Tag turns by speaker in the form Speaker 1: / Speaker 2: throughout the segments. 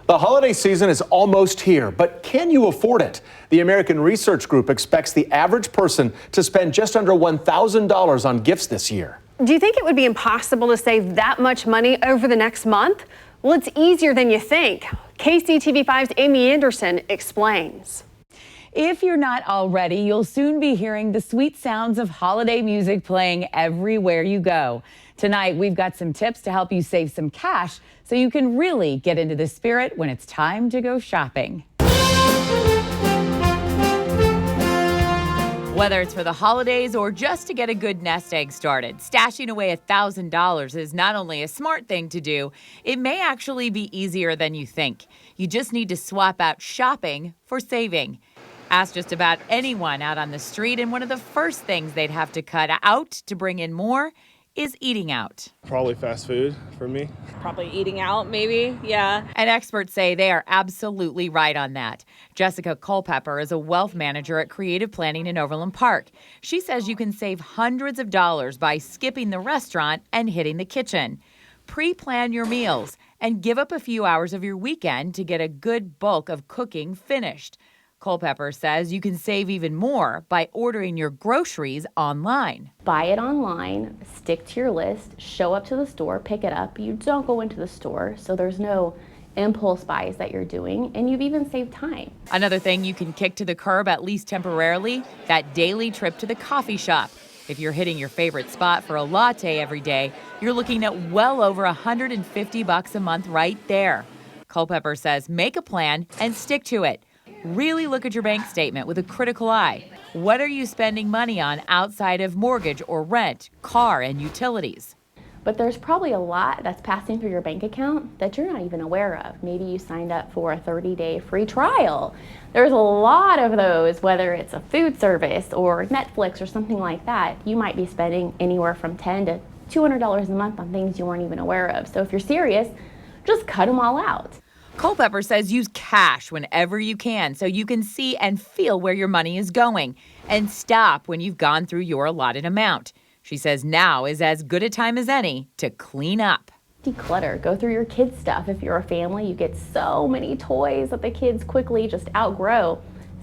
Speaker 1: The holiday season is almost here, but can you afford it? The American Research Group expects the average person to spend just under $1,000 on gifts this year.
Speaker 2: Do you think it would be impossible to save that much money over the next month? Well, it's easier than you think. KCTV5's Amy Anderson explains.
Speaker 3: If you're not already, you'll soon be hearing the sweet sounds of holiday music playing everywhere you go. Tonight, we've got some tips to help you save some cash so you can really get into the spirit when it's time to go shopping. Whether it's for the holidays or just to get a good nest egg started, stashing away $1,000 is not only a smart thing to do, it may actually be easier than you think. You just need to swap out shopping for saving. Ask just about anyone out on the street, and one of the first things they'd have to cut out to bring in more is eating out.
Speaker 4: Probably fast food for me.
Speaker 5: Probably eating out, maybe, yeah.
Speaker 3: And experts say they are absolutely right on that. Jessica Culpepper is a wealth manager at Creative Planning in Overland Park. She says you can save hundreds of dollars by skipping the restaurant and hitting the kitchen. Pre-plan your meals and give up a few hours of your weekend to get a good bulk of cooking finished. Culpepper says you can save even more by ordering your groceries online.
Speaker 6: Buy it online, stick to your list, show up to the store, pick it up. You don't go into the store, so there's no impulse buys that you're doing, and you've even saved time.
Speaker 3: Another thing you can kick to the curb, at least temporarily, that daily trip to the coffee shop. If you're hitting your favorite spot for a latte every day, you're looking at well over $150 a month right there. Culpepper says make a plan and stick to it. Really look at your bank statement with a critical eye. What are you spending money on outside of mortgage or rent, car, and utilities?
Speaker 6: But there's probably a lot that's passing through your bank account that you're not even aware of. Maybe you signed up for a 30-day free trial. There's a lot of those, whether it's a food service or Netflix or something like that. You might be spending anywhere from $10 to $200 a month on things you weren't even aware of. So if you're serious, just cut them all out.
Speaker 3: Culpepper says use cash whenever you can so you can see and feel where your money is going, and stop when you've gone through your allotted amount. She says now is as good a time as any to clean up.
Speaker 6: Declutter. Go through your kids' stuff. If you're a family, you get so many toys that the kids quickly just outgrow.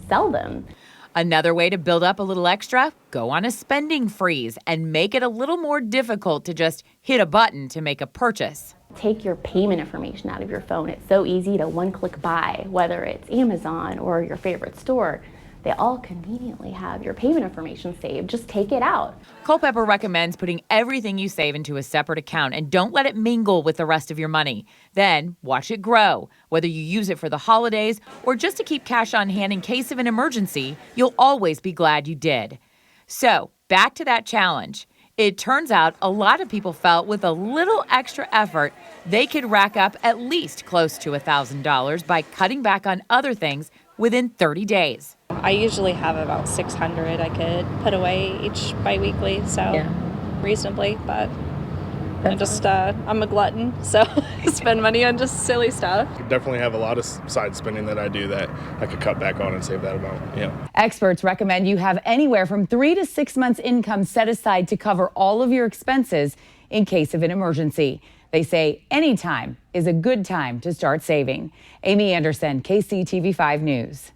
Speaker 6: Sell them.
Speaker 3: Another way to build up a little extra, go on a spending freeze and make it a little more difficult to just hit a button to make a purchase.
Speaker 6: Take your payment information out of your phone. It's so easy to one-click buy, whether it's Amazon or your favorite store. They all conveniently have your payment information saved. Just take it out.
Speaker 3: Culpepper recommends putting everything you save into a separate account and don't let it mingle with the rest of your money. Then watch it grow. Whether you use it for the holidays or just to keep cash on hand in case of an emergency, you'll always be glad you did. So, back to that challenge. It turns out a lot of people felt with a little extra effort, they could rack up at least close to $1,000 by cutting back on other things within 30 days.
Speaker 5: I usually have about $600 I could put away each biweekly, so reasonably, but I'm a glutton, so I spend money on just silly stuff.
Speaker 4: Definitely have a lot of side spending that I do that I could cut back on and save that amount. Yeah.
Speaker 3: Experts recommend you have anywhere from 3 to 6 months income set aside to cover all of your expenses in case of an emergency. They say any time is a good time to start saving. Amy Anderson, KCTV5 News.